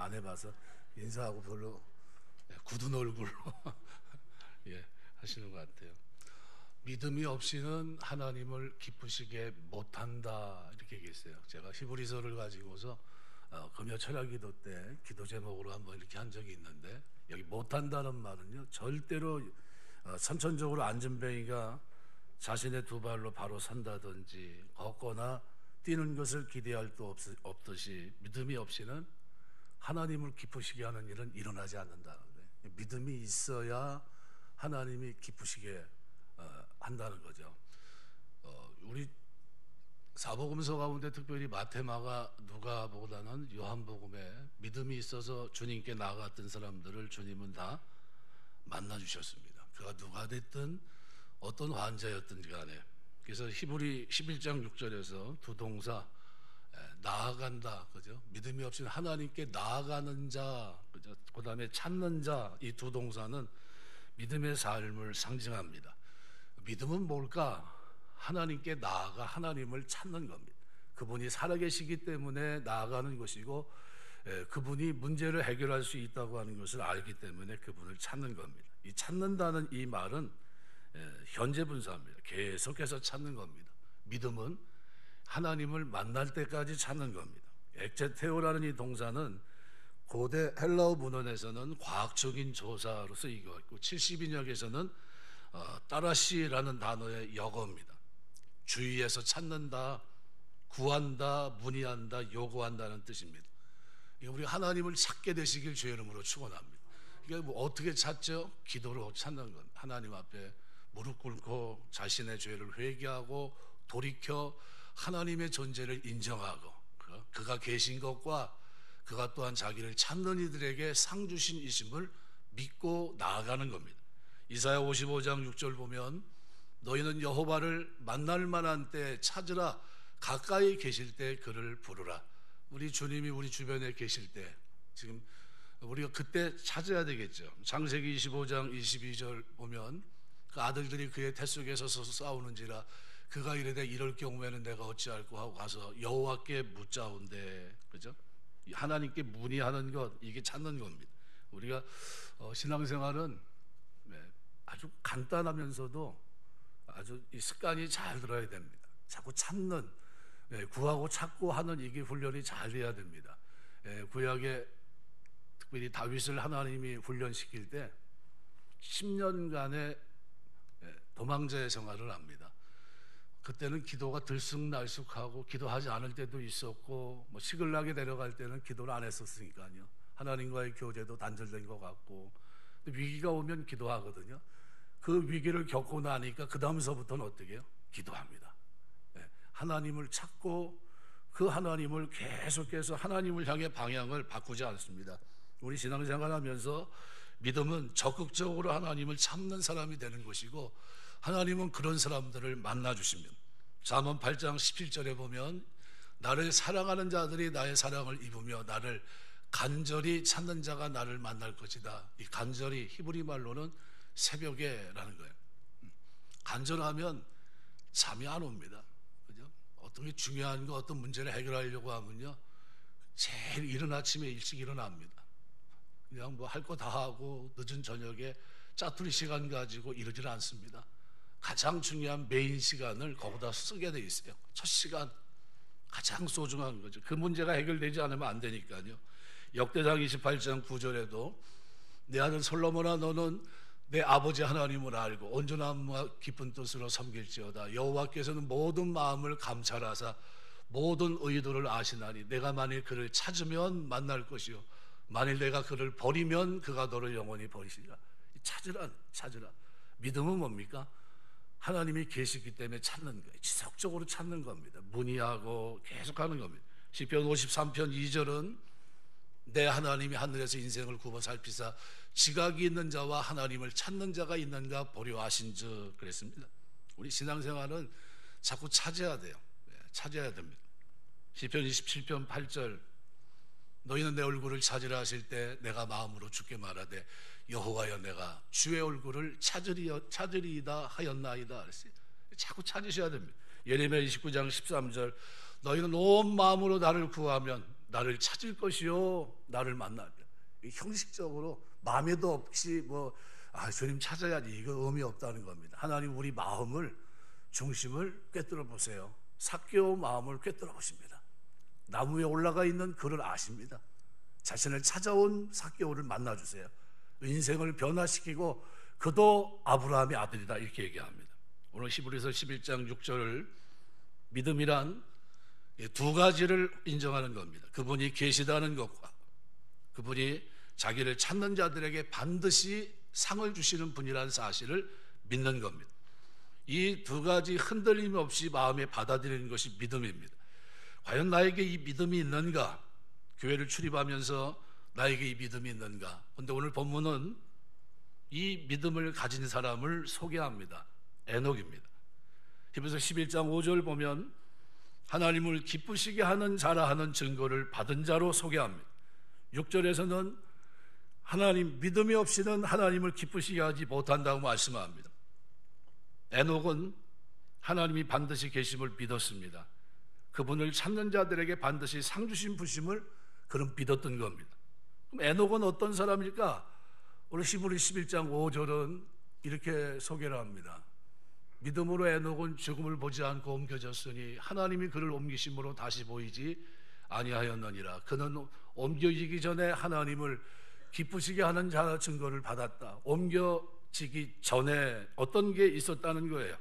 안 해봐서 인사하고 별로 굳은 얼굴로 예, 하시는 것 같아요. 믿음이 없이는 하나님을 기쁘시게 못한다 이렇게 얘기했어요. 제가 히브리서를 가지고서 금요 철학 기도 때 기도 제목으로 한번 이렇게 한 적이 있는데, 여기 못한다는 말은요, 절대로 선천적으로 안전뱅이가 자신의 두 발로 바로 선다든지 걷거나 뛰는 것을 기대할 수 없듯이 믿음이 없이는 하나님을 기쁘시게 하는 일은 일어나지 않는다는 거예요. 믿음이 있어야 하나님이 기쁘시게 한다는 거죠. 우리 사복음서 가운데 특별히 마태, 마가, 누가보다는 요한복음에 믿음이 있어서 주님께 나아갔던 사람들을 주님은 다 만나주셨습니다. 그가 누가 됐든 어떤 환자였든지 간에. 그래서 히브리 11장 6절에서 두 동사 나아간다, 그죠? 믿음이 없이는 하나님께 나아가는 자, 그죠? 그 다음에 찾는 자, 이 두 동사는 믿음의 삶을 상징합니다. 믿음은 뭘까? 하나님께 나아가 하나님을 찾는 겁니다. 그분이 살아계시기 때문에 나아가는 것이고, 그분이 문제를 해결할 수 있다고 하는 것을 알기 때문에 그분을 찾는 겁니다. 이 찾는다는 이 말은 현재 분사입니다. 계속해서 찾는 겁니다. 믿음은 하나님을 만날 때까지 찾는 겁니다. 엑제테오라는 이 동사는 고대 헬라어 문헌에서는 과학적인 조사로 쓰이고 있고 70인역에서는 따라시라는 단어의 역어입니다. 주위에서 찾는다, 구한다, 문의한다, 요구한다는 뜻입니다. 우리 하나님을 찾게 되시길 주의 이름으로 축원합니다. 이게 뭐 어떻게 찾죠? 기도로 찾는 것. 하나님 앞에 무릎 꿇고 자신의 죄를 회개하고 돌이켜 하나님의 존재를 인정하고 그가 계신 것과 그가 또한 자기를 찾는 이들에게 상 주신 이심을 믿고 나아가는 겁니다. 이사야 55장 6절 보면 너희는 여호와를 만날 만한 때 찾으라, 가까이 계실 때 그를 부르라. 우리 주님이 우리 주변에 계실 때 지금 우리가 그때 찾아야 되겠죠. 창세기 25장 22절 보면 그 아들들이 그의 태 속에 서서 싸우는지라 그가 이르되 이럴 경우에는 내가 어찌할꼬 하고 가서 여호와께 묻자온대. 그죠? 하나님께 문의하는 것, 이게 찾는 겁니다. 우리가 신앙생활은 아주 간단하면서도 아주 이 습관이 잘 들어야 됩니다. 자꾸 찾는, 구하고 찾고 하는 이게 훈련이 잘 돼야 됩니다. 구약에 특별히 다윗을 하나님이 훈련시킬 때 10년간의 도망자의 생활을 합니다. 그때는 기도가 들쑥날쑥하고 기도하지 않을 때도 있었고 뭐 시글락에 내려갈 때는 기도를 안 했었으니까요. 하나님과의 교제도 단절된 것 같고, 위기가 오면 기도하거든요. 그 위기를 겪고 나니까 그 다음서부터는 어떻게 해요? 기도합니다. 하나님을 찾고 그 하나님을 계속해서 하나님을 향해 방향을 바꾸지 않습니다. 우리 신앙생활하면서 믿음은 적극적으로 하나님을 찾는 사람이 되는 것이고, 하나님은 그런 사람들을 만나주시면 잠언 8장 17절에 보면 나를 사랑하는 자들이 나의 사랑을 입으며 나를 간절히 찾는 자가 나를 만날 것이다. 이 간절히 히브리 말로는 새벽에라는 거예요. 간절하면 잠이 안 옵니다. 그죠? 어떤 게 중요한 거, 어떤 문제를 해결하려고 하면요, 제일 이른 아침에 일찍 일어납니다. 그냥 뭐 할 거 다 하고 늦은 저녁에 짜투리 시간 가지고 이러질 않습니다. 가장 중요한 메인 시간을 거기다 쓰게 돼 있어요. 첫 시간, 가장 소중한 거죠. 그 문제가 해결되지 않으면 안 되니까요. 역대상 28장 9절에도 내 아들 솔로몬아 너는 내 아버지 하나님을 알고 온전함과 깊은 뜻으로 섬길지어다. 여호와께서는 모든 마음을 감찰하사 모든 의도를 아시나니 내가 만일 그를 찾으면 만날 것이요 만일 내가 그를 버리면 그가 너를 영원히 버리시리라. 찾으라. 믿음은 뭡니까? 하나님이 계시기 때문에 찾는 거예요. 지속적으로 찾는 겁니다. 문의하고 계속하는 겁니다. 시편 53편 2절은 내 하나님이 하늘에서 인생을 굽어 살피사 지각이 있는 자와 하나님을 찾는 자가 있는가 보려 하신즉 그랬습니다. 우리 신앙생활은 자꾸 찾아야 돼요. 찾아야 됩니다. 시편 27편 8절 너희는 내 얼굴을 찾으라 하실 때 내가 마음으로 주께 말하되 여호와여 내가 주의 얼굴을 찾으리이다 하였나이다 그랬어요. 자꾸 찾으셔야 됩니다. 예레미야 29장 13절 너희는 온 마음으로 나를 구하면 나를 찾을 것이요 나를 만나며. 형식적으로 마음에도 없이 주님 찾아야지, 이거 의미 없다는 겁니다. 하나님 우리 마음을, 중심을 꿰뚫어 보세요. 삭개오 마음을 꿰뚫어 보십니다. 나무 위에 올라가 있는 그를 아십니다. 자신을 찾아온 삭개오를 만나주세요. 인생을 변화시키고 그도 아브라함의 아들이다, 이렇게 얘기합니다. 오늘 히브리서 11장 6절을 믿음이란 두 가지를 인정하는 겁니다. 그분이 계시다는 것과 그분이 자기를 찾는 자들에게 반드시 상을 주시는 분이라는 사실을 믿는 겁니다. 이 두 가지 흔들림 없이 마음에 받아들이는 것이 믿음입니다. 과연 나에게 이 믿음이 있는가? 교회를 출입하면서 나에게 이 믿음이 있는가? 그런데 오늘 본문은 이 믿음을 가진 사람을 소개합니다. 에녹입니다. 히브리서 11장 5절 보면 하나님을 기쁘시게 하는 자라 하는 증거를 받은 자로 소개합니다. 6절에서는 하나님, 믿음이 없이는 하나님을 기쁘시게 하지 못한다고 말씀합니다. 에녹은 하나님이 반드시 계심을 믿었습니다. 그분을 찾는 자들에게 반드시 상 주신 부심을 그는 믿었던 겁니다. 그럼 에녹은 어떤 사람일까? 오늘 히브리 11장 5절은 이렇게 소개를 합니다. 믿음으로 에녹은 죽음을 보지 않고 옮겨졌으니 하나님이 그를 옮기심으로 다시 보이지 아니하였느니라. 그는 옮겨지기 전에 하나님을 기쁘시게 하는 자 증거를 받았다. 옮겨지기 전에 어떤 게 있었다는 거예요.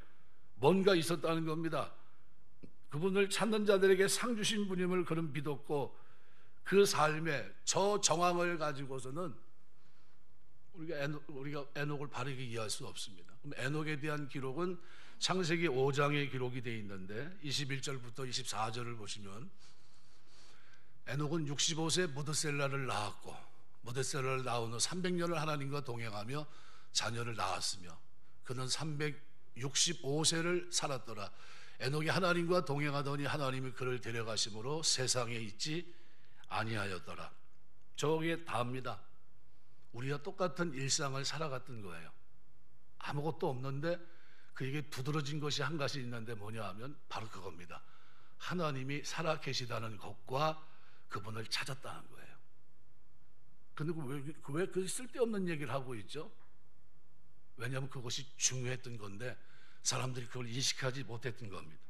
뭔가 있었다는 겁니다. 그분을 찾는 자들에게 상 주신 분임을 그는 믿었고, 그 삶의 저 정황을 가지고서는 우리가 에녹을 바르게 이해할 수 없습니다. 그럼 에녹에 대한 기록은 창세기 5장에 기록이 되어 있는데 21절부터 24절을 보시면 에녹은 65세 무드셀라를 낳았고, 무드셀라를 낳은 후 300년을 하나님과 동행하며 자녀를 낳았으며 그는 365세를 살았더라. 에녹이 하나님과 동행하더니 하나님이 그를 데려가심으로 세상에 있지 아니하였더라. 저게 다입니다. 우리가 똑같은 일상을 살아갔던 거예요. 아무것도 없는데 그에게 두드러진 것이 한 가지 있는데 뭐냐 하면 바로 그겁니다. 하나님이 살아 계시다는 것과 그분을 찾았다는 거예요. 근데 왜 그 쓸데없는 얘기를 하고 있죠? 왜냐하면 그것이 중요했던 건데 사람들이 그걸 인식하지 못했던 겁니다.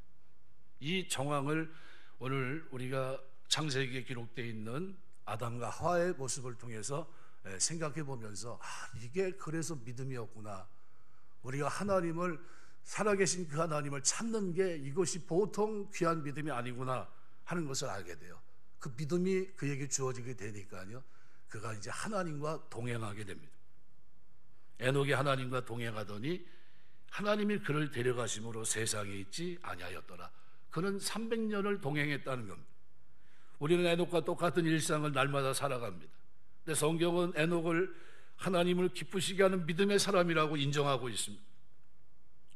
이 정황을 오늘 우리가 창세기에 기록되어 있는 아담과 하와의 모습을 통해서 생각해 보면서 이게 그래서 믿음이었구나. 우리가 하나님을, 살아계신 그 하나님을 찾는 게 이것이 보통 귀한 믿음이 아니구나 하는 것을 알게 돼요. 그 믿음이 그에게 주어지게 되니까요, 그가 이제 하나님과 동행하게 됩니다. 에녹이 하나님과 동행하더니 하나님이 그를 데려가심으로 세상에 있지 아니하였더라. 그는 300년을 동행했다는 겁니다. 우리는 에녹과 똑같은 일상을 날마다 살아갑니다. 근데 성경은 에녹을 하나님을 기쁘시게 하는 믿음의 사람이라고 인정하고 있습니다.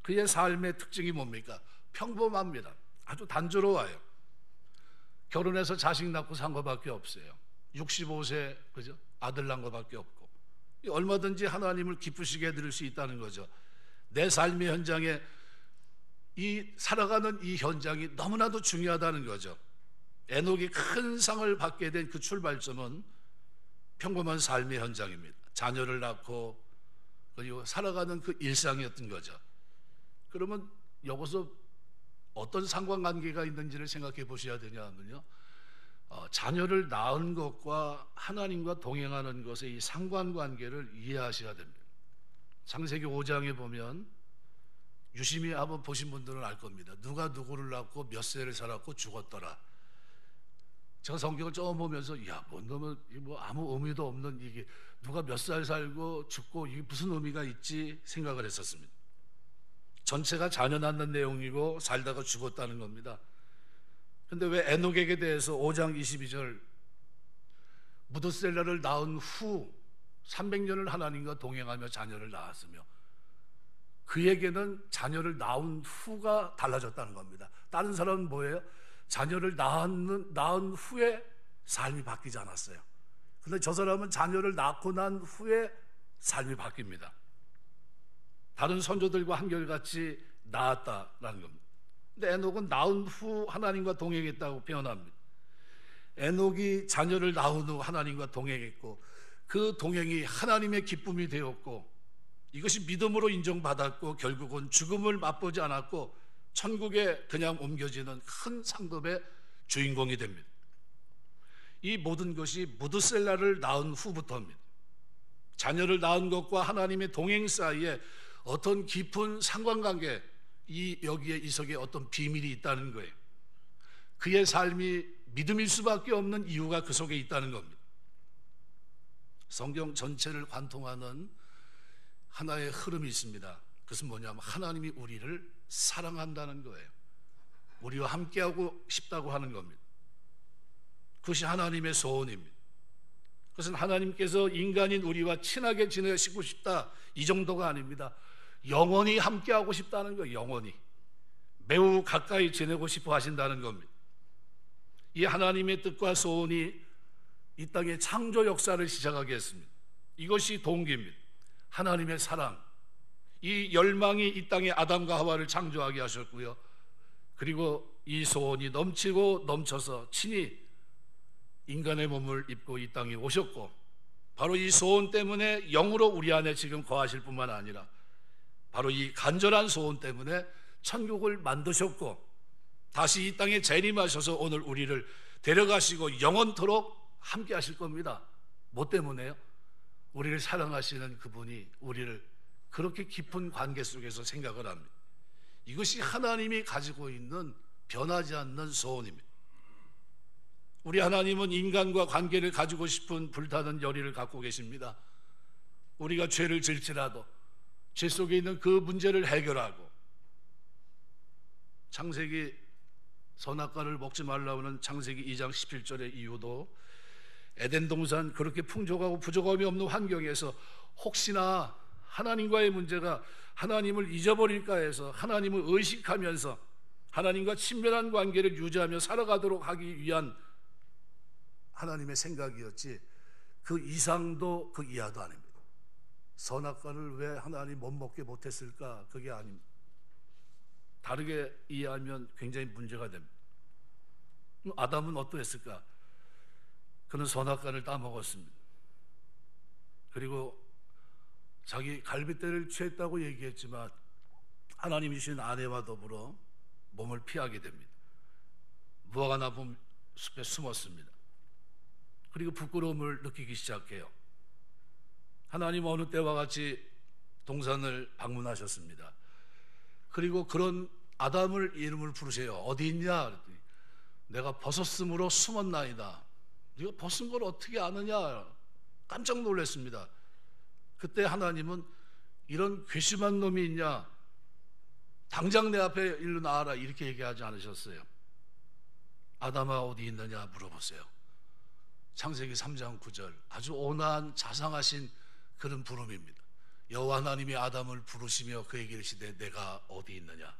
그의 삶의 특징이 뭡니까? 평범합니다. 아주 단조로워요. 결혼해서 자식 낳고 산 것밖에 없어요. 65세 그죠? 아들 낳은 것밖에 없고, 얼마든지 하나님을 기쁘시게 해드릴 수 있다는 거죠. 내 삶의 현장에 살아가는 이 현장이 너무나도 중요하다는 거죠. 에녹이 큰 상을 받게 된 그 출발점은 평범한 삶의 현장입니다. 자녀를 낳고 그리고 살아가는 그 일상이었던 거죠. 그러면 여기서 어떤 상관관계가 있는지를 생각해 보셔야 되냐면요, 자녀를 낳은 것과 하나님과 동행하는 것의 이 상관관계를 이해하셔야 됩니다. 창세기 5장에 보면 유심히 한번 보신 분들은 알 겁니다. 누가 누구를 낳고 몇 세를 살았고 죽었더라. 제가 성경을 좀 보면서 뭐 아무 의미도 없는 이게 누가 몇 살 살고 죽고 이게 무슨 의미가 있지 생각을 했었습니다. 전체가 자녀 낳는 내용이고 살다가 죽었다는 겁니다. 그런데 왜 에녹에게 대해서 5장 22절 무드셀라를 낳은 후 300년을 하나님과 동행하며 자녀를 낳았으며, 그에게는 자녀를 낳은 후가 달라졌다는 겁니다. 다른 사람은 뭐예요? 자녀를 낳은 후에 삶이 바뀌지 않았어요. 그런데 저 사람은 자녀를 낳고 난 후에 삶이 바뀝니다. 다른 선조들과 한결같이 낳았다라는 겁니다. 근데 에녹은 낳은 후 하나님과 동행했다고 표현합니다. 에녹이 자녀를 낳은 후 하나님과 동행했고 그 동행이 하나님의 기쁨이 되었고 이것이 믿음으로 인정받았고 결국은 죽음을 맛보지 않았고 천국에 그냥 옮겨지는 큰 상급의 주인공이 됩니다. 이 모든 것이 무드셀라를 낳은 후부터입니다. 자녀를 낳은 것과 하나님의 동행 사이에 어떤 깊은 상관관계, 여기에 이 속에 어떤 비밀이 있다는 거예요. 그의 삶이 믿음일 수밖에 없는 이유가 그 속에 있다는 겁니다. 성경 전체를 관통하는 하나의 흐름이 있습니다. 그것은 뭐냐면 하나님이 우리를 사랑한다는 거예요. 우리와 함께하고 싶다고 하는 겁니다. 그것이 하나님의 소원입니다. 그것은 하나님께서 인간인 우리와 친하게 지내시고 싶다 이 정도가 아닙니다. 영원히 함께하고 싶다는 거예요. 영원히 매우 가까이 지내고 싶어 하신다는 겁니다. 이 하나님의 뜻과 소원이 이 땅의 창조 역사를 시작하게 했습니다. 이것이 동기입니다. 하나님의 사랑, 이 열망이 이 땅에 아담과 하와를 창조하게 하셨고요. 그리고 이 소원이 넘치고 넘쳐서 친히 인간의 몸을 입고 이 땅에 오셨고 바로 이 소원 때문에 영으로 우리 안에 지금 거하실 뿐만 아니라 바로 이 간절한 소원 때문에 천국을 만드셨고 다시 이 땅에 재림하셔서 오늘 우리를 데려가시고 영원토록 함께 하실 겁니다. 뭐 때문에요? 우리를 사랑하시는 그분이 우리를 그렇게 깊은 관계 속에서 생각을 합니다. 이것이 하나님이 가지고 있는 변하지 않는 소원입니다. 우리 하나님은 인간과 관계를 가지고 싶은 불타는 열의를 갖고 계십니다. 우리가 죄를 질지라도 죄 속에 있는 그 문제를 해결하고 창세기 선악과를 먹지 말라고 하는 창세기 2장 17절의 이유도 에덴 동산 그렇게 풍족하고 부족함이 없는 환경에서 혹시나 하나님과의 문제가 하나님을 잊어버릴까 해서 하나님을 의식하면서 하나님과 친밀한 관계를 유지하며 살아가도록 하기 위한 하나님의 생각이었지 그 이상도 그 이하도 아닙니다. 선악과를 왜 하나님 못 먹게 못했을까? 그게 아닙니다. 다르게 이해하면 굉장히 문제가 됩니다. 아담은 어떠했을까? 그는 선악과를 따먹었습니다. 그리고 자기 갈빗대를 취했다고 얘기했지만 하나님이 주신 아내와 더불어 몸을 피하게 됩니다. 무화과 나무 숲에 숨었습니다. 그리고 부끄러움을 느끼기 시작해요. 하나님 어느 때와 같이 동산을 방문하셨습니다. 그리고 그런 아담을 이름을 부르세요. 어디 있냐? 그랬더니 내가 벗었으므로 숨었나이다. 네가 벗은 걸 어떻게 아느냐? 깜짝 놀랐습니다. 그때 하나님은 이런 괘씸한 놈이 있냐? 당장 내 앞에 일로 나와라 이렇게 얘기하지 않으셨어요. 아담아 어디 있느냐 물어보세요. 창세기 3장 9절 아주 온화한 자상하신 그런 부름입니다. 여호와 하나님이 아담을 부르시며 그에게 이르시되 내가 어디 있느냐.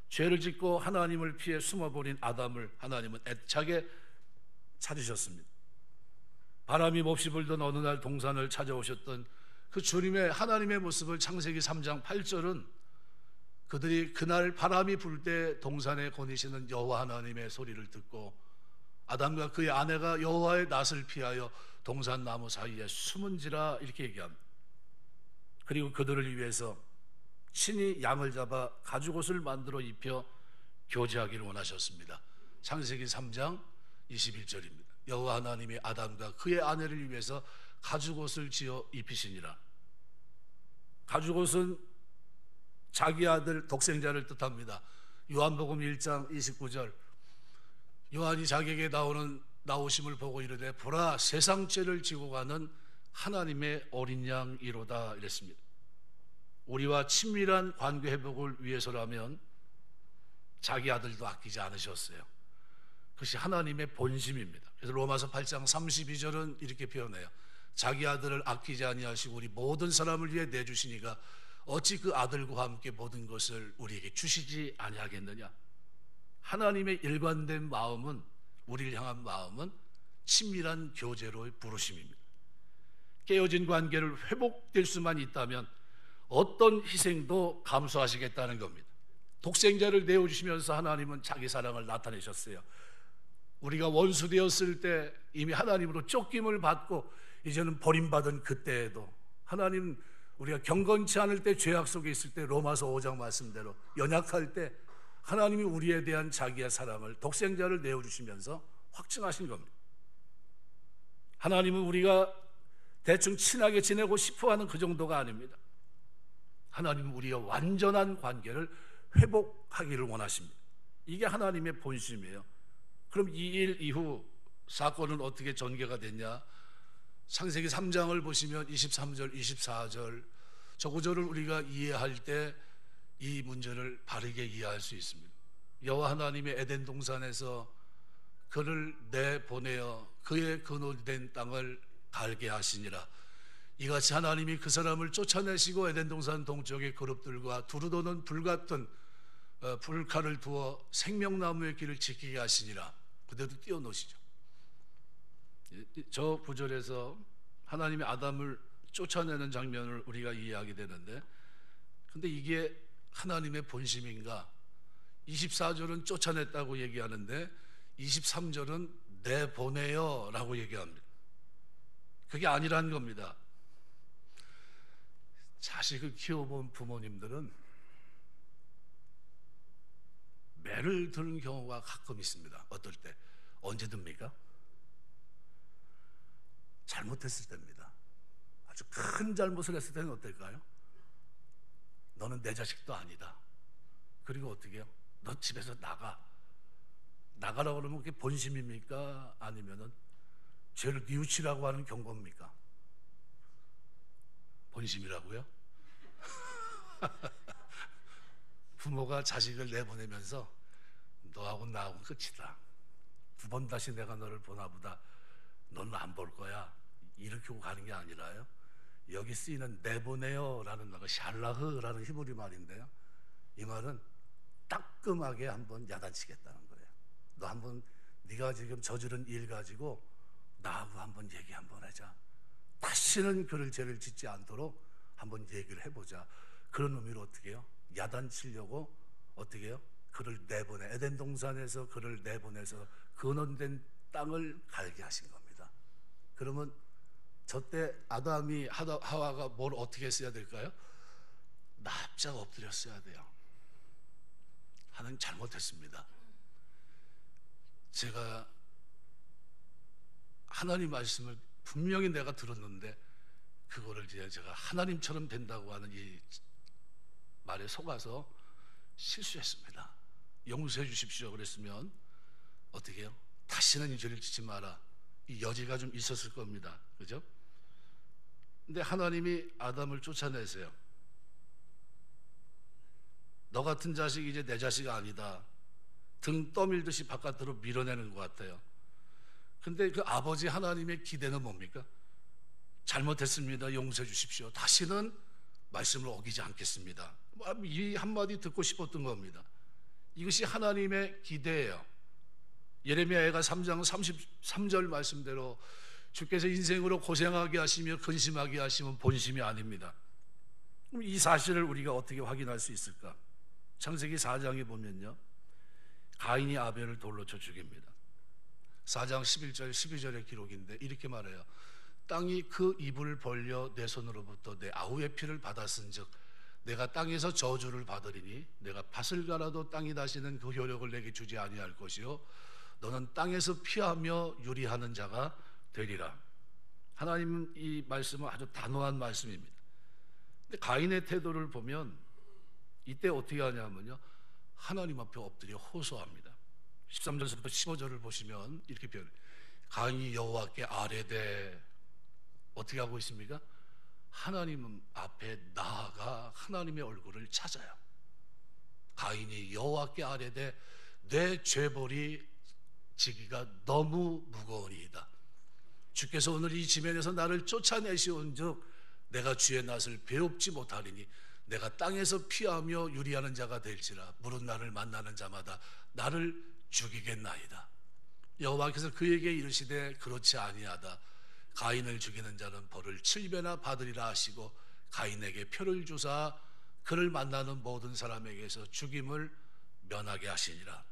죄를 짓고 하나님을 피해 숨어버린 아담을 하나님은 애착에 찾으셨습니다. 바람이 몹시 불던 어느 날 동산을 찾아오셨던 그 주님의 하나님의 모습을 창세기 3장 8절은 그들이 그날 바람이 불 때 동산에 거니시는 여호와 하나님의 소리를 듣고 아담과 그의 아내가 여호와의 낯을 피하여 동산 나무 사이에 숨은지라 이렇게 얘기합니다. 그리고 그들을 위해서 신이 양을 잡아 가죽옷을 만들어 입혀 교제하기를 원하셨습니다. 창세기 3장 21절입니다. 여호와 하나님이 아담과 그의 아내를 위해서 가죽옷을 지어 입히시니라. 가죽옷은 자기 아들 독생자를 뜻합니다. 요한복음 1장 29절 요한이 자기에게 나오심을 보고 이르되 보라 세상 죄를 지고 가는 하나님의 어린 양이로다 이랬습니다. 우리와 친밀한 관계 회복을 위해서라면 자기 아들도 아끼지 않으셨어요. 그것이 하나님의 본심입니다. 그래서 로마서 8장 32절은 이렇게 표현해요. 자기 아들을 아끼지 아니하시고 우리 모든 사람을 위해 내주시니가 어찌 그 아들과 함께 모든 것을 우리에게 주시지 아니하겠느냐. 하나님의 일관된 마음은 우리를 향한 마음은 친밀한 교제로의 부르심입니다. 깨어진 관계를 회복될 수만 있다면 어떤 희생도 감수하시겠다는 겁니다. 독생자를 내어주시면서 하나님은 자기 사랑을 나타내셨어요. 우리가 원수 되었을 때 이미 하나님으로 쫓김을 받고 이제는 버림받은 그때에도 하나님, 우리가 경건치 않을 때, 죄악 속에 있을 때, 로마서 5장 말씀대로 연약할 때 하나님이 우리에 대한 자기의 사랑을, 독생자를 내어주시면서 확증하신 겁니다. 하나님은 우리가 대충 친하게 지내고 싶어하는 그 정도가 아닙니다. 하나님은 우리가 완전한 관계를 회복하기를 원하십니다. 이게 하나님의 본심이에요. 그럼 이 일 이후 사건은 어떻게 전개가 됐냐? 창세기 3장을 보시면 23절, 24절 저 구절을 우리가 이해할 때 이 문제를 바르게 이해할 수 있습니다. 여호와 하나님의 에덴 동산에서 그를 내보내어 그의 근원된 땅을 갈게 하시니라. 이같이 하나님이 그 사람을 쫓아내시고 에덴 동산 동쪽의 그룹들과 두루 도는 불같은 불칼을 두어 생명나무의 길을 지키게 하시니라. 그대로 띄워놓으시죠. 저 구절에서 하나님이 아담을 쫓아내는 장면을 우리가 이해하게 되는데, 근데 이게 하나님의 본심인가? 24절은 쫓아냈다고 얘기하는데 23절은 내보내요 라고 얘기합니다. 그게 아니라는 겁니다. 자식을 키워본 부모님들은 매를 드는 경우가 가끔 있습니다. 어떨 때? 언제 듭니까? 잘못했을 때입니다. 아주 큰 잘못을 했을 때는 어떨까요? 너는 내 자식도 아니다. 그리고 어떻게 해요? 너 집에서 나가라고 그러면 그게 본심입니까? 아니면은 죄를 뉘우치라고 하는 경고입니까? 본심이라고요? 부모가 자식을 내보내면서 너하고 나하고 끝이다. 두 번 다시 내가 너를 보나 보다. 너는 안 볼 거야. 이렇게 가는 게 아니라요. 여기 쓰이는 내보내요 라는 말은 샬라흐라는 히브리 말인데요, 이 말은 따끔하게 한번 야단치겠다는 거예요. 너 한번 네가 지금 저지른 일 가지고 나하고 한번 얘기 한번 하자. 다시는 그를 죄를 짓지 않도록 한번 얘기를 해보자. 그런 의미로 어떻게 해요? 야단치려고 어떻게 해요? 그를 내보내, 에덴 동산에서 그를 내보내서 근원된 땅을 갈게 하신 겁니다. 그러면 저때 아담이 하와가 뭘 어떻게 했어야 될까요? 납작 엎드렸어야 돼요. 하나님 잘못했습니다. 제가 하나님 말씀을 분명히 내가 들었는데 그거를 제가 하나님처럼 된다고 하는 이 말에 속아서 실수했습니다. 용서해 주십시오 그랬으면 어떻게 해요? 다시는 이 죄를 짓지 마라. 이 여지가 좀 있었을 겁니다. 그죠? 근데 하나님이 아담을 쫓아내세요. 너 같은 자식이 이제 내 자식 아니다. 등 떠밀듯이 바깥으로 밀어내는 것 같아요. 근데 그 아버지 하나님의 기대는 뭡니까? 잘못했습니다. 용서해 주십시오. 다시는 말씀을 어기지 않겠습니다. 이 한마디 듣고 싶었던 겁니다. 이것이 하나님의 기대예요. 예레미야가 3장 33절 말씀대로 주께서 인생으로 고생하게 하시며 근심하게 하시면 본심이 아닙니다. 그럼 이 사실을 우리가 어떻게 확인할 수 있을까? 창세기 4장에 보면요, 가인이 아벨을 돌로 쳐 죽입니다. 4장 11절 12절의 기록인데 이렇게 말해요. 땅이 그 입을 벌려 내 손으로부터 내 아우의 피를 받았은즉 내가 땅에서 저주를 받으리니 내가 밭을 갈아도 땅이 다시는 그 효력을 내게 주지 아니할 것이요 너는 땅에서 피하며 유리하는 자가 되리라. 하나님은 이 말씀은 아주 단호한 말씀입니다. 근데 가인의 태도를 보면 이때 어떻게 하냐면요, 하나님 앞에 엎드려 호소합니다. 13절부터 15절을 보시면 이렇게 표현해요. 가인이 여호와께 아뢰되 어떻게 하고 있습니까? 하나님 앞에 나아가 하나님의 얼굴을 찾아요. 가인이 여호와께 아뢰되 내 죄벌이 지기가 너무 무거우니이다. 주께서 오늘 이 지면에서 나를 쫓아내시온즉 내가 주의 낯을 배웁지 못하리니 내가 땅에서 피하며 유리하는 자가 될지라 물은 나를 만나는 자마다 나를 죽이겠나이다. 여호와께서 그에게 이르시되 그렇지 아니하다. 가인을 죽이는 자는 벌을 7배나 받으리라 하시고 가인에게 표를 주사 그를 만나는 모든 사람에게서 죽임을 면하게 하시니라.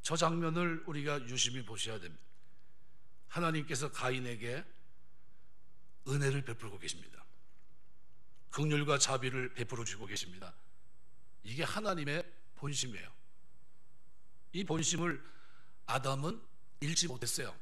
저 장면을 우리가 유심히 보셔야 됩니다. 하나님께서 가인에게 은혜를 베풀고 계십니다. 긍휼과 자비를 베풀어 주고 계십니다. 이게 하나님의 본심이에요. 이 본심을 아담은 잃지 못했어요.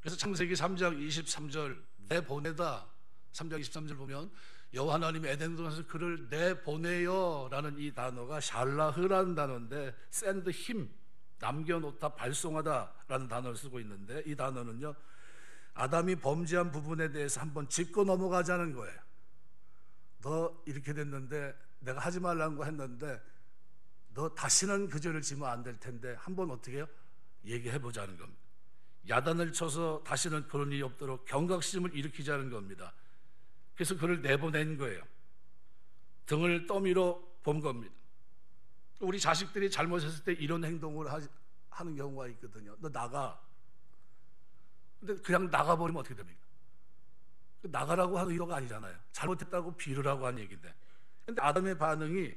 그래서 창세기 3장 23절 내보내다 3장 23절 보면 여호와 하나님이 에덴 동산에서 그를 내보내요 라는 이 단어가 샬라흐라는 단어인데 send him, 남겨놓다, 발송하다 라는 단어를 쓰고 있는데, 이 단어는요 아담이 범죄한 부분에 대해서 한번 짚고 넘어가자는 거예요. 너 이렇게 됐는데 내가 하지 말라는 거 했는데 너 다시는 그 죄를 지면 안 될 텐데 한번 어떻게 해요? 얘기해보자는 겁니다. 야단을 쳐서 다시는 그런 일이 없도록 경각심을 일으키자는 겁니다. 그래서 그를 내보낸 거예요. 등을 떠밀어 본 겁니다. 우리 자식들이 잘못했을 때 이런 행동을 하는 경우가 있거든요. 너 나가. 근데 그냥 나가버리면 어떻게 됩니까? 나가라고 하는 의도가 아니잖아요. 잘못했다고 빌으라고 한 얘기인데. 근데 아담의 반응이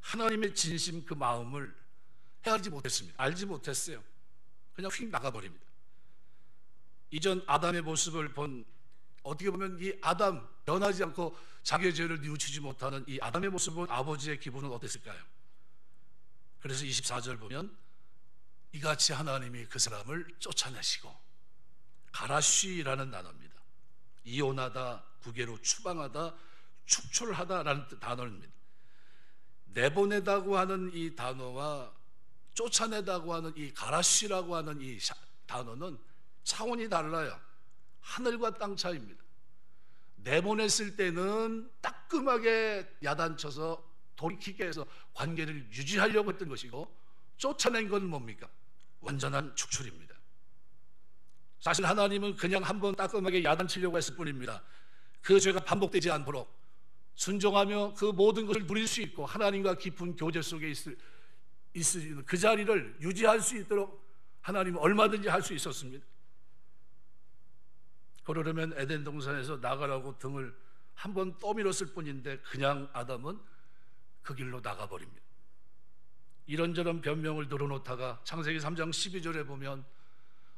하나님의 진심 그 마음을 헤아리지 못했습니다. 알지 못했어요. 그냥 휙 나가버립니다. 이전 아담의 모습을 본, 어떻게 보면 이 아담, 변하지 않고 자기의 죄를 뉘우치지 못하는 이 아담의 모습을 본 아버지의 기분은 어땠을까요? 그래서 24절 보면 이같이 하나님이 그 사람을 쫓아내시고, 가라쉬라는 단어입니다. 이혼하다, 구개로 추방하다, 축출하다라는 단어입니다. 내보내다고 하는 이 단어와 쫓아내다고 하는 이 가라쉬라고 하는 이 단어는 차원이 달라요. 하늘과 땅 차이입니다. 내보냈을 때는 따끔하게 야단쳐서 돌이키게 해서 관계를 유지하려고 했던 것이고, 쫓아낸 건 뭡니까? 완전한 축출입니다. 사실 하나님은 그냥 한번 따끔하게 야단치려고 했을 뿐입니다. 그 죄가 반복되지 않도록 순종하며 그 모든 것을 누릴 수 있고 하나님과 깊은 교제 속에 있을 그 자리를 유지할 수 있도록 하나님은 얼마든지 할 수 있었습니다. 그러려면 에덴 동산에서 나가라고 등을 한번 떠밀었을 뿐인데 그냥 아담은 그 길로 나가버립니다. 이런저런 변명을 늘어놓다가 창세기 3장 12절에 보면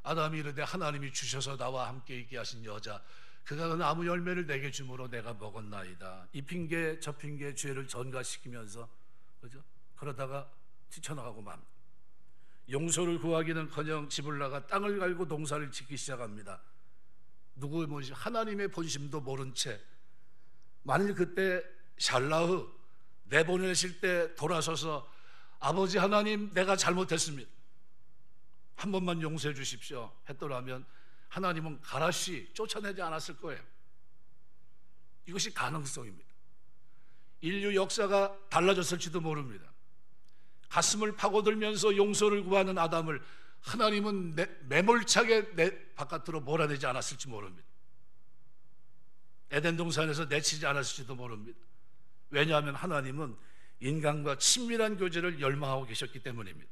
아담이 이르되 하나님이 주셔서 나와 함께 있게 하신 여자, 그가 그 나무 열매를 내게 주므로 내가 먹었나이다. 이 핑계 저 핑계 죄를 전가시키면서, 그죠? 그러다가 뛰쳐나가고 맙니다. 용서를 구하기는커녕 집을 나가 땅을 갈고 농사를 짓기 시작합니다. 누구의 본심? 하나님의 본심도 모른 채, 만일 그때 샬라흐 내보내실 때 돌아서서 아버지 하나님 내가 잘못했습니다, 한 번만 용서해 주십시오 했더라면 하나님은 가라쉬 쫓아내지 않았을 거예요. 이것이 가능성입니다. 인류 역사가 달라졌을지도 모릅니다. 가슴을 파고들면서 용서를 구하는 아담을 하나님은 매몰차게 바깥으로 몰아내지 않았을지 모릅니다. 에덴 동산에서 내치지 않았을지도 모릅니다. 왜냐하면 하나님은 인간과 친밀한 교제를 열망하고 계셨기 때문입니다.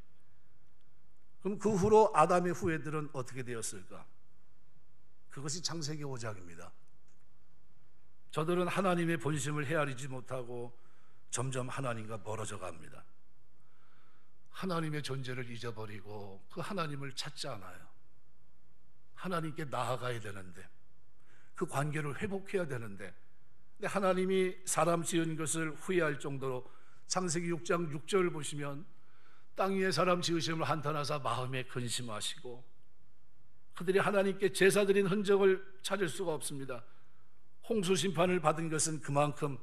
그럼 그 후로 아담의 후예들은 어떻게 되었을까? 그것이 창세기 5장입니다. 저들은 하나님의 본심을 헤아리지 못하고 점점 하나님과 멀어져 갑니다. 하나님의 존재를 잊어버리고 그 하나님을 찾지 않아요. 하나님께 나아가야 되는데, 그 관계를 회복해야 되는데, 근데 하나님이 사람 지은 것을 후회할 정도로 창세기 6장 6절 보시면 땅 위에 사람 지으심을 한탄하사 마음에 근심하시고, 그들이 하나님께 제사 드린 흔적을 찾을 수가 없습니다. 홍수 심판을 받은 것은 그만큼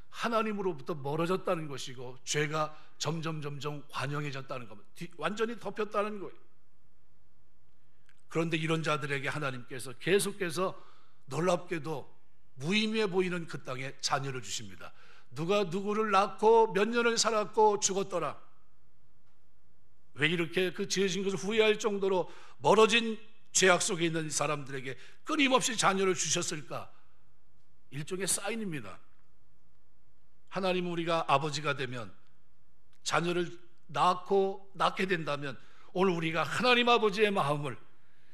하나님으로부터 멀어졌다는 것이고 죄가 점점 관영해졌다는 겁니다. 완전히 덮였다는 거예요. 그런데 이런 자들에게 하나님께서 계속해서 놀랍게도 무의미해 보이는 그 땅에 자녀를 주십니다. 누가 누구를 낳고 몇 년을 살았고 죽었더라. 왜 이렇게 그 지으신 것을 후회할 정도로 멀어진 죄악 속에 있는 사람들에게 끊임없이 자녀를 주셨을까? 일종의 사인입니다. 하나님은 우리가 아버지가 되면, 자녀를 낳게 된다면 오늘 우리가 하나님 아버지의 마음을,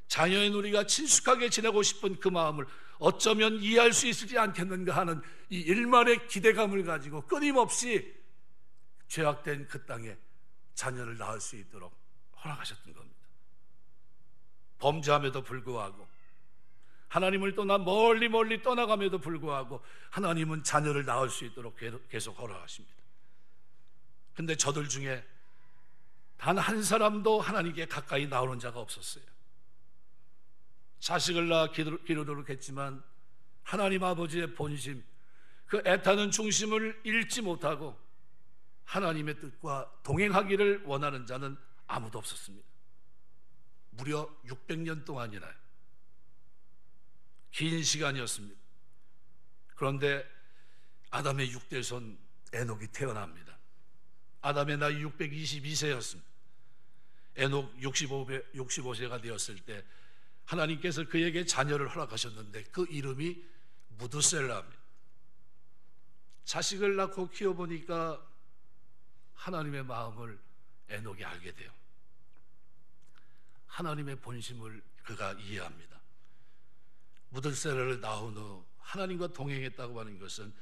자녀인 우리가 친숙하게 지내고 싶은 그 마음을 어쩌면 이해할 수 있지 않겠는가 하는 이 일말의 기대감을 가지고 끊임없이 죄악된 그 땅에 자녀를 낳을 수 있도록 허락하셨던 겁니다. 범죄함에도 불구하고, 하나님을 떠나 멀리 떠나감에도 불구하고 하나님은 자녀를 낳을 수 있도록 계속 허락하십니다. 근데 저들 중에 단 한 사람도 하나님께 가까이 나오는 자가 없었어요. 자식을 낳아 기르도록 했지만 하나님 아버지의 본심, 그 애타는 중심을 잃지 못하고 하나님의 뜻과 동행하기를 원하는 자는 아무도 없었습니다. 무려 600년 동안이나 긴 시간이었습니다. 그런데 아담의 6대손 에녹이 태어납니다. 아담의 나이 622세였습니다. 에녹 65세가 되었을 때 하나님께서 그에게 자녀를 허락하셨는데 그 이름이 무드셀라입니다. 자식을 낳고 키워보니까 하나님의 마음을 에녹이 알게 돼요. 하나님의 본심을 그가 이해합니다. 무드셀라를 낳은 후 하나님과 동행했다고 하는 것은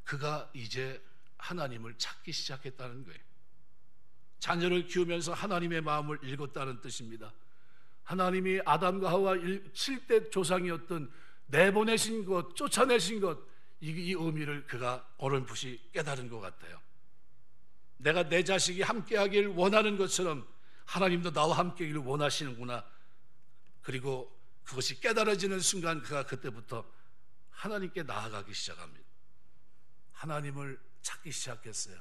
그가 이제 하나님을 찾기 시작했다는 거예요. 자녀를 키우면서 하나님의 마음을 읽었다는 뜻입니다. 하나님이 아담과 하와 7대 조상이었던 내보내신 것, 쫓아내신 것, 이 의미를 그가 어렴풋이 깨달은 것 같아요. 내가 내 자식이 함께하길 원하는 것처럼 하나님도 나와 함께하기를 원하시는구나. 그리고 그것이 깨달아지는 순간 그가 그때부터 하나님께 나아가기 시작합니다. 하나님을 찾기 시작했어요.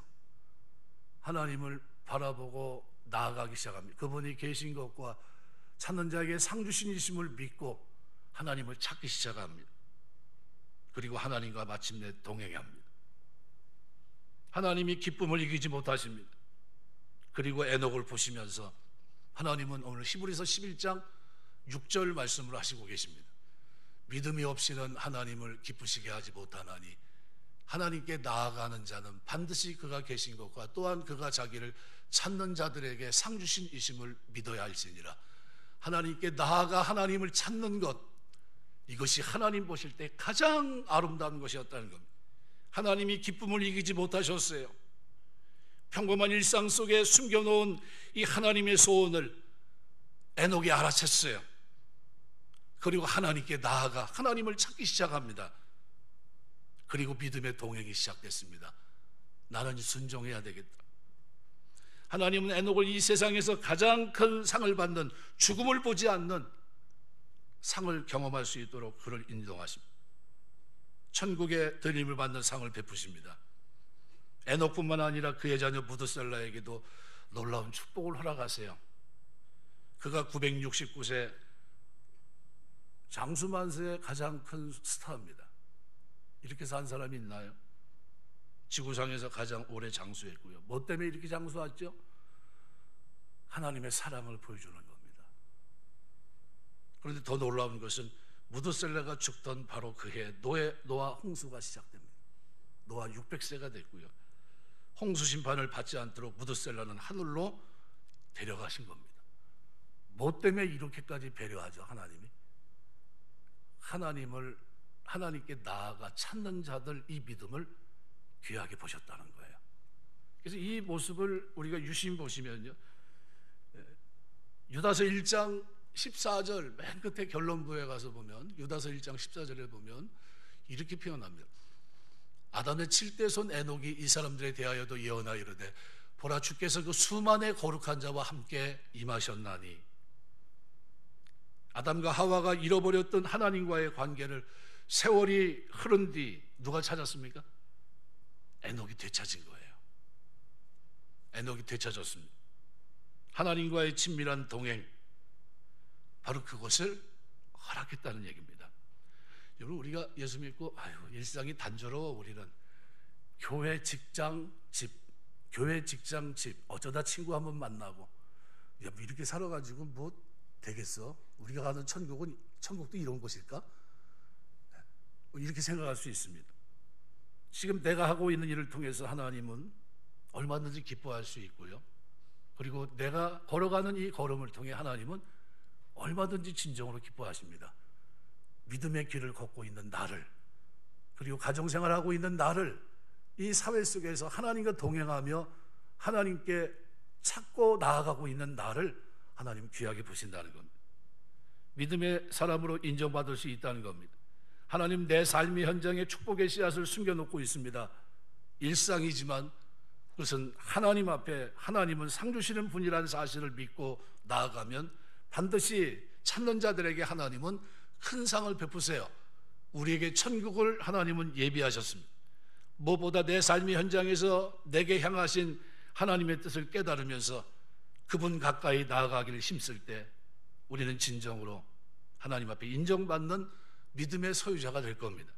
하나님을 바라보고 나아가기 시작합니다. 그분이 계신 것과 찾는 자에게 상 주신이심을 믿고 하나님을 찾기 시작합니다. 그리고 하나님과 마침내 동행합니다. 하나님이 기쁨을 이기지 못하십니다. 그리고 에녹을 보시면서 하나님은 오늘 히브리서 11장 6절 말씀을 하시고 계십니다. 믿음이 없이는 하나님을 기쁘시게 하지 못하나니 하나님께 나아가는 자는 반드시 그가 계신 것과 또한 그가 자기를 찾는 자들에게 상 주신 이심을 믿어야 할지니라. 하나님께 나아가 하나님을 찾는 것, 이것이 하나님 보실 때 가장 아름다운 것이었다는 겁니다. 하나님이 기쁨을 이기지 못하셨어요. 평범한 일상 속에 숨겨놓은 이 하나님의 소원을 에녹이 알아챘어요. 그리고 하나님께 나아가 하나님을 찾기 시작합니다. 그리고 믿음의 동행이 시작됐습니다. 나는 순종해야 되겠다. 하나님은 에녹을 이 세상에서 가장 큰 상을 받는, 죽음을 보지 않는 상을 경험할 수 있도록 그를 인도하십니다. 천국의 드림을 받는 상을 베푸십니다. 에녹뿐만 아니라 그의 자녀 무드셀라에게도 놀라운 축복을 허락하세요. 그가 969세 장수만세의 가장 큰 스타입니다. 이렇게 산 사람이 있나요? 지구상에서 가장 오래 장수했고요. 뭐 때문에 이렇게 장수했죠? 하나님의 사랑을 보여주는 겁니다. 그런데 더 놀라운 것은 무드셀라가 죽던 바로 그해 노아 홍수가 시작됩니다. 노아 600세가 됐고요. 홍수 심판을 받지 않도록 무드셀라는 하늘로 데려가신 겁니다. 뭐 때문에 이렇게까지 배려하죠? 하나님께 나아가 찾는 자들, 이 믿음을 귀하게 보셨다는 거예요. 그래서 이 모습을 우리가 유심히 보시면요, 유다서 1장 14절 맨 끝에 결론부에 가서 보면, 유다서 1장 14절에 보면 이렇게 표현합니다. 아담의 7대손 에녹이 이 사람들에 대하여도 예언하여 이르되 보라, 주께서 그 수만의 거룩한 자와 함께 임하셨나니. 아담과 하와가 잃어버렸던 하나님과의 관계를 세월이 흐른 뒤 누가 찾았습니까? 에녹이 되찾은 거예요. 에녹이 되찾았습니다. 하나님과의 친밀한 동행, 바로 그것을 허락했다는 얘기입니다. 여러분, 우리가 예수 믿고 일상이 단조로워. 우리는 교회, 직장, 집, 어쩌다 친구 한번 만나고, 이렇게 살아가지고 뭐 되겠어? 우리가 가는 천국도 이런 곳일까? 이렇게 생각할 수 있습니다. 지금 내가 하고 있는 일을 통해서 하나님은 얼마든지 기뻐할 수 있고요. 그리고 내가 걸어가는 이 걸음을 통해 하나님은 얼마든지 진정으로 기뻐하십니다. 믿음의 길을 걷고 있는 나를, 그리고 가정생활하고 있는 나를, 이 사회 속에서 하나님과 동행하며 하나님께 찾고 나아가고 있는 나를 하나님 귀하게 보신다는 겁니다. 믿음의 사람으로 인정받을 수 있다는 겁니다. 하나님 내 삶의 현장에 축복의 씨앗을 숨겨놓고 있습니다. 일상이지만 그것은 하나님 앞에 하나님은 상 주시는 분이라는 사실을 믿고 나아가면 반드시 찾는 자들에게 하나님은 큰 상을 베푸세요. 우리에게 천국을 하나님은 예비하셨습니다. 무엇보다 내 삶의 현장에서 내게 향하신 하나님의 뜻을 깨달으면서 그분 가까이 나아가기를 힘쓸 때 우리는 진정으로 하나님 앞에 인정받는 믿음의 소유자가 될 겁니다.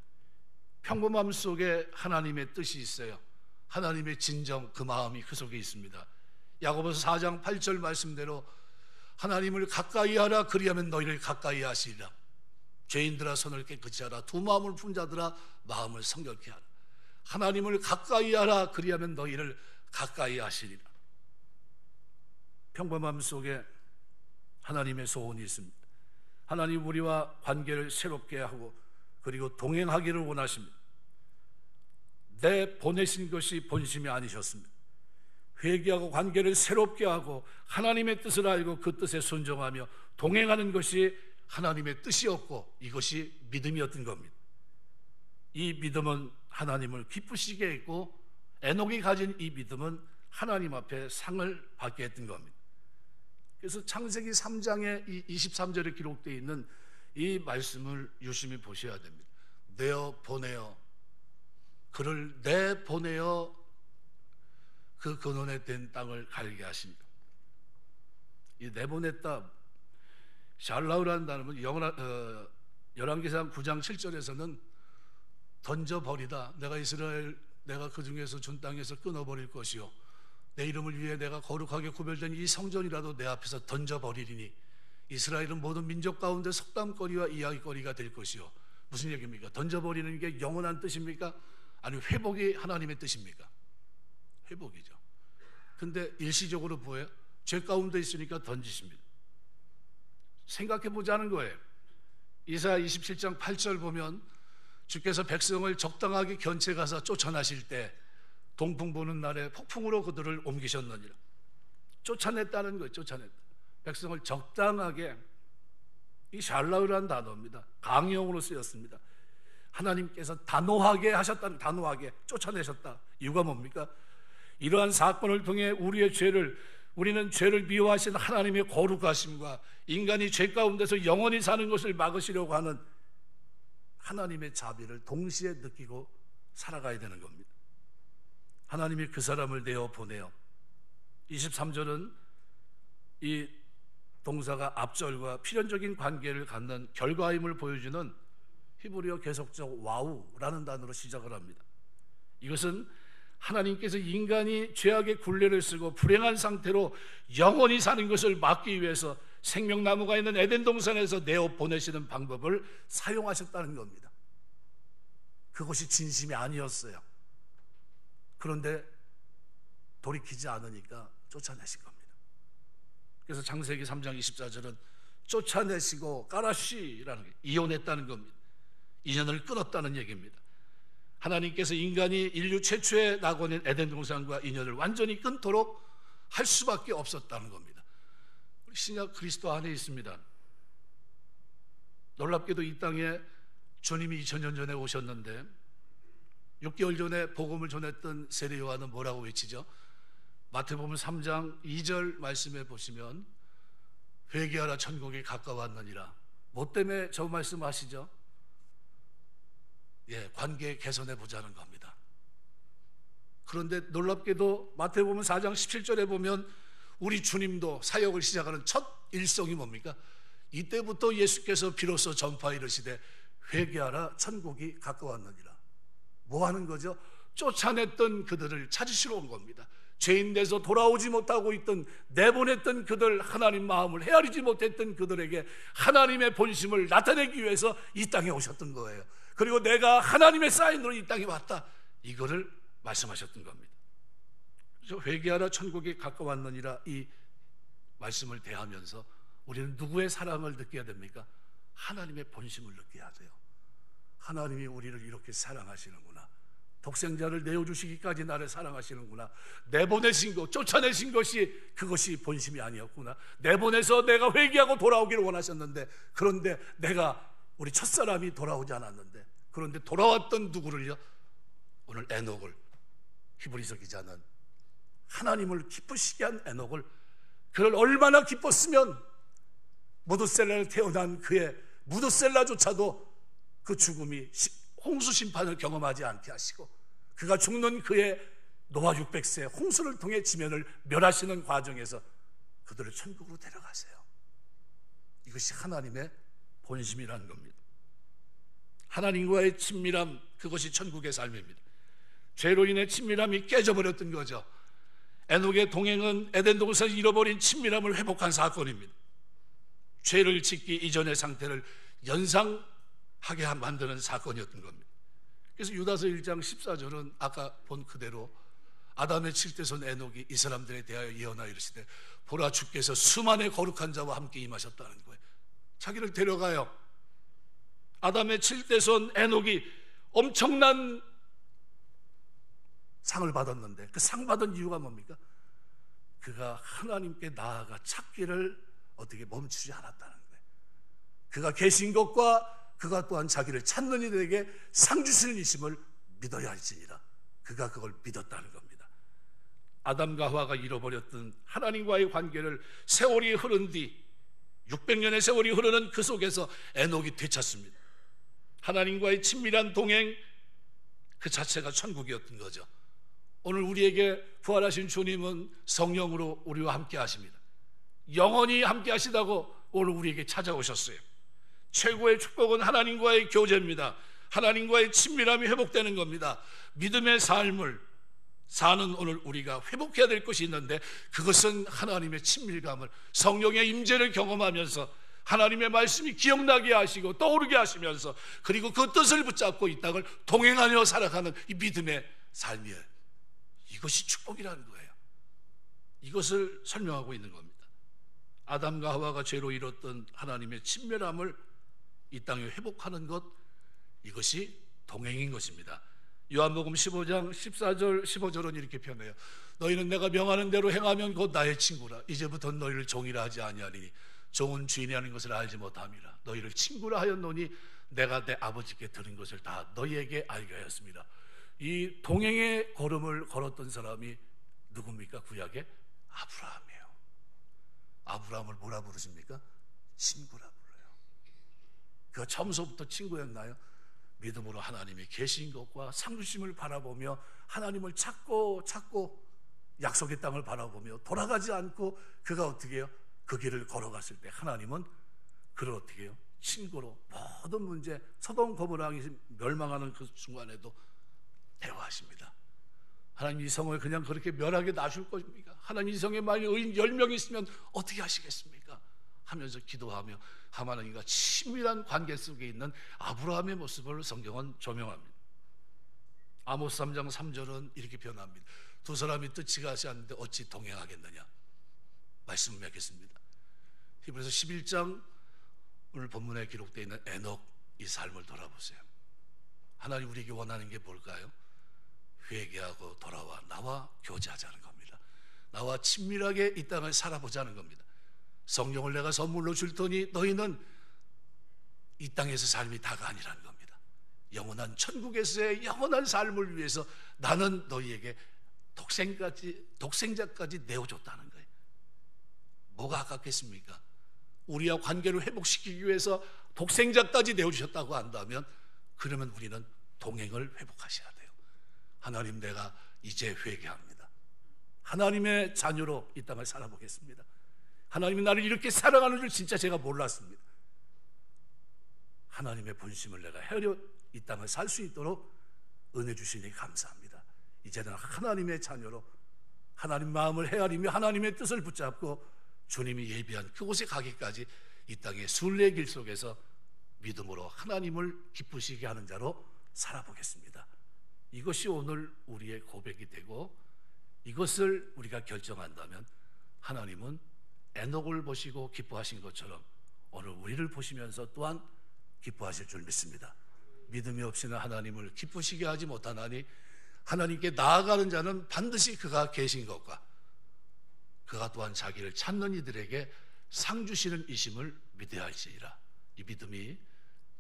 평범함 속에 하나님의 뜻이 있어요. 하나님의 진정, 그 마음이 그 속에 있습니다. 야고보서 4장 8절 말씀대로 하나님을 가까이 하라, 그리하면 너희를 가까이 하시리라. 죄인들아 손을 깨끗이 하라, 두 마음을 푼 자들아 마음을 성결케 하라. 하나님을 가까이 하라, 그리하면 너희를 가까이 하시리라. 평범함 속에 하나님의 소원이 있습니다. 하나님 우리와 관계를 새롭게 하고 그리고 동행하기를 원하십니다. 내 보내신 것이 본심이 아니셨습니다. 회개하고 관계를 새롭게 하고 하나님의 뜻을 알고 그 뜻에 순종하며 동행하는 것이 하나님의 뜻이었고 이것이 믿음이었던 겁니다. 이 믿음은 하나님을 기쁘시게 했고 에녹이 가진 이 믿음은 하나님 앞에 상을 받게 했던 겁니다. 그래서 창세기 3장에 이 23절에 기록되어 있는 이 말씀을 유심히 보셔야 됩니다. 내어 보내어 그를 내보내어 그 근원에 된 땅을 갈게 하십니다. 이 내보냈다, 샬라우라는 단어는 열왕기상 9장 7절에서는 던져버리다. 내가 그 중에서 준 땅에서 끊어버릴 것이요 내 이름을 위해 내가 거룩하게 구별된 이 성전이라도 내 앞에서 던져버리리니 이스라엘은 모든 민족 가운데 속담거리와 이야기거리가 될 것이요. 무슨 얘기입니까? 던져버리는 게 영원한 뜻입니까? 아니면 회복이 하나님의 뜻입니까? 회복이죠. 근데 일시적으로 보여요. 죄 가운데 있으니까 던지십니다. 생각해 보자는 거예요. 이사야 27장 8절 보면 주께서 백성을 적당하게 견체 가서 쫓아나실 때 동풍 부는 날에 폭풍으로 그들을 옮기셨느니라. 쫓아냈다는 거예요. 쫓아냈다. 백성을 적당하게, 이 샬라우라는 단어입니다. 강형으로 쓰였습니다. 하나님께서 단호하게 하셨다는, 단호하게 쫓아내셨다. 이유가 뭡니까? 이러한 사건을 통해 우리는 죄를 미워하신 하나님의 거룩하심과 인간이 죄 가운데서 영원히 사는 것을 막으시려고 하는 하나님의 자비를 동시에 느끼고 살아가야 되는 겁니다. 하나님이 그 사람을 내어 보내요. 23절은 이 동사가 앞절과 필연적인 관계를 갖는 결과임을 보여주는 히브리어 계속적 와우라는 단어로 시작을 합니다. 이것은 하나님께서 인간이 죄악의 굴레를 쓰고 불행한 상태로 영원히 사는 것을 막기 위해서 생명나무가 있는 에덴 동산에서 내어 보내시는 방법을 사용하셨다는 겁니다. 그것이 진심이 아니었어요. 그런데 돌이키지 않으니까 쫓아내신 겁니다. 그래서 창세기 3장 24절은 쫓아내시고 까라시라는 게 이혼했다는 겁니다. 인연을 끊었다는 얘기입니다. 하나님께서 인간이 인류 최초의 낙원인 에덴 동산과 인연을 완전히 끊도록 할 수밖에 없었다는 겁니다. 우리 신약 그리스도 안에 있습니다. 놀랍게도 이 땅에 주님이 2000년 전에 오셨는데 6개월 전에 복음을 전했던 세례 요한은 뭐라고 외치죠? 마태복음 3장 2절 말씀에 보시면 회개하라 천국이 가까웠느니라. 뭐 때문에 저 말씀하시죠? 관계 개선해 보자는 겁니다. 그런데 놀랍게도 마태복음 4장 17절에 보면 우리 주님도 사역을 시작하는 첫 일성이 뭡니까? 이때부터 예수께서 비로소 전파 이르시되 회개하라 천국이 가까웠느니라. 뭐 하는 거죠? 쫓아냈던 그들을 찾으시러 온 겁니다. 죄인 돼서 돌아오지 못하고 있던, 내보냈던 그들, 하나님 마음을 헤아리지 못했던 그들에게 하나님의 본심을 나타내기 위해서 이 땅에 오셨던 거예요. 그리고 내가 하나님의 사인으로 이 땅에 왔다, 이거를 말씀하셨던 겁니다. 그래서 회개하라 천국이 가까웠느니라 이 말씀을 대하면서 우리는 누구의 사랑을 느껴야 됩니까? 하나님의 본심을 느껴야 돼요. 하나님이 우리를 이렇게 사랑하시는구나. 독생자를 내어주시기까지 나를 사랑하시는구나. 내보내신 것, 쫓아내신 것이 그것이 본심이 아니었구나. 내보내서 내가 회개하고 돌아오기를 원하셨는데, 그런데 내가 우리 첫사람이 돌아오지 않았는데, 그런데 돌아왔던 누구를요? 오늘 에녹을, 히브리서 기자는 하나님을 기쁘시게 한 에녹을, 그를 얼마나 기뻤으면 무드셀라를 태어난 그의 무드셀라조차도 그 죽음이 홍수 심판을 경험하지 않게 하시고, 그가 죽는 그의 노아 600세 홍수를 통해 지면을 멸하시는 과정에서 그들을 천국으로 데려가세요. 이것이 하나님의 본심이라는 겁니다. 하나님과의 친밀함, 그것이 천국의 삶입니다. 죄로 인해 친밀함이 깨져버렸던 거죠. 에녹의 동행은 에덴 동산에서 잃어버린 친밀함을 회복한 사건입니다. 죄를 짓기 이전의 상태를 연상하게 만드는 사건이었던 겁니다. 그래서 유다서 1장 14절은 아까 본 그대로 아담의 칠대손 에녹이 이 사람들에 대하여 예언하여 이르시되 보라 주께서 수만의 거룩한 자와 함께 임하셨다는 거예요. 자기를 데려가요. 아담의 칠대손 에녹이 엄청난 상을 받았는데 그 상 받은 이유가 뭡니까? 그가 하나님께 나아가 찾기를 어떻게 멈추지 않았다는 거예요. 그가 계신 것과 그가 또한 자기를 찾는 이들에게 상 주시는 이심을 믿어야 할지니라. 그가 그걸 믿었다는 겁니다. 아담과 하와가 잃어버렸던 하나님과의 관계를 세월이 흐른 뒤 600년의 세월이 흐르는 그 속에서 에녹이 되찾습니다. 하나님과의 친밀한 동행, 그 자체가 천국이었던 거죠. 오늘 우리에게 부활하신 주님은 성령으로 우리와 함께 하십니다. 영원히 함께 하시다고 오늘 우리에게 찾아오셨어요. 최고의 축복은 하나님과의 교제입니다. 하나님과의 친밀함이 회복되는 겁니다. 믿음의 삶을 사는 오늘 우리가 회복해야 될 것이 있는데, 그것은 하나님의 친밀감을, 성령의 임재를 경험하면서 하나님의 말씀이 기억나게 하시고 떠오르게 하시면서, 그리고 그 뜻을 붙잡고 이 땅을 동행하며 살아가는 이 믿음의 삶이에요. 이것이 축복이라는 거예요. 이것을 설명하고 있는 겁니다. 아담과 하와가 죄로 이뤘던 하나님의 친밀함을 이 땅에 회복하는 것, 이것이 동행인 것입니다. 요한복음 15장 14절 15절은 이렇게 표현해요. 너희는 내가 명하는 대로 행하면 곧 나의 친구라. 이제부터 너희를 종이라 하지 아니하리니 종은 주인이 하는 것을 알지 못함이라. 너희를 친구라 하였노니 내가 내 아버지께 들은 것을 다 너희에게 알게 하였습니다. 이 동행의 걸음을 걸었던 사람이 누굽니까? 구약의 아브라함이에요. 아브라함을 뭐라 부르십니까? 친구라 불러요. 그가 처음서부터 친구였나요? 믿음으로 하나님이 계신 것과 상주심을 바라보며 하나님을 찾고 약속의 땅을 바라보며 돌아가지 않고 그가 어떻게 해요? 그 길을 걸어갔을 때 하나님은 그를 어떻게 해요? 친구로 모든 문제, 소돔 고모라가 멸망하는 그 순간에도 대화하십니다. 하나님 이 성을 그냥 그렇게 멸하게 놔줄 것입니까? 하나님 이 성에 만약 의인 10명이 있으면 어떻게 하시겠습니까? 하면서 기도하며 하나님과 친밀한 관계 속에 있는 아브라함의 모습을 성경은 조명합니다. 아모스 3장 3절은 이렇게 표현합니다. 두 사람이 뜻이 같지 않는데 어찌 동행하겠느냐. 말씀을 맺겠습니다. 히브리서 11장 오늘 본문에 기록되어 있는 에녹 이 삶을 돌아보세요. 하나님 우리에게 원하는 게 뭘까요? 회개하고 돌아와 나와 교제하자는 겁니다. 나와 친밀하게 이 땅을 살아보자는 겁니다. 성령을 내가 선물로 줄 테니 너희는 이 땅에서 삶이 다가 아니라는 겁니다. 영원한 천국에서의 영원한 삶을 위해서 나는 너희에게 독생자까지 내어줬다는 거예요. 뭐가 아깝겠습니까? 우리와 관계를 회복시키기 위해서 독생자까지 내어주셨다고 한다면, 그러면 우리는 동행을 회복하셔야 돼요. 하나님, 내가 이제 회개합니다. 하나님의 자녀로 이 땅을 살아보겠습니다. 하나님이 나를 이렇게 사랑하는 줄 진짜 제가 몰랐습니다. 하나님의 본심을 내가 헤아려 이 땅을 살 수 있도록 은혜 주시니 감사합니다. 이제는 하나님의 자녀로 하나님 마음을 헤아리며 하나님의 뜻을 붙잡고 주님이 예비한 그곳에 가기까지 이 땅의 순례의 길 속에서 믿음으로 하나님을 기쁘시게 하는 자로 살아보겠습니다. 이것이 오늘 우리의 고백이 되고, 이것을 우리가 결정한다면 하나님은 에녹을 보시고 기뻐하신 것처럼 오늘 우리를 보시면서 또한 기뻐하실 줄 믿습니다. 믿음이 없이는 하나님을 기쁘시게 하지 못하나니 하나님께 나아가는 자는 반드시 그가 계신 것과 그가 또한 자기를 찾는 이들에게 상 주시는 이심을 믿어야 할지니라. 이 믿음이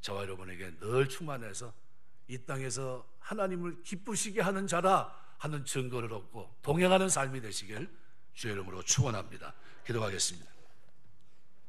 저와 여러분에게 늘 충만해서 이 땅에서 하나님을 기쁘시게 하는 자라 하는 증거를 얻고 동행하는 삶이 되시길 주의 이름으로 축원합니다. 기도하겠습니다.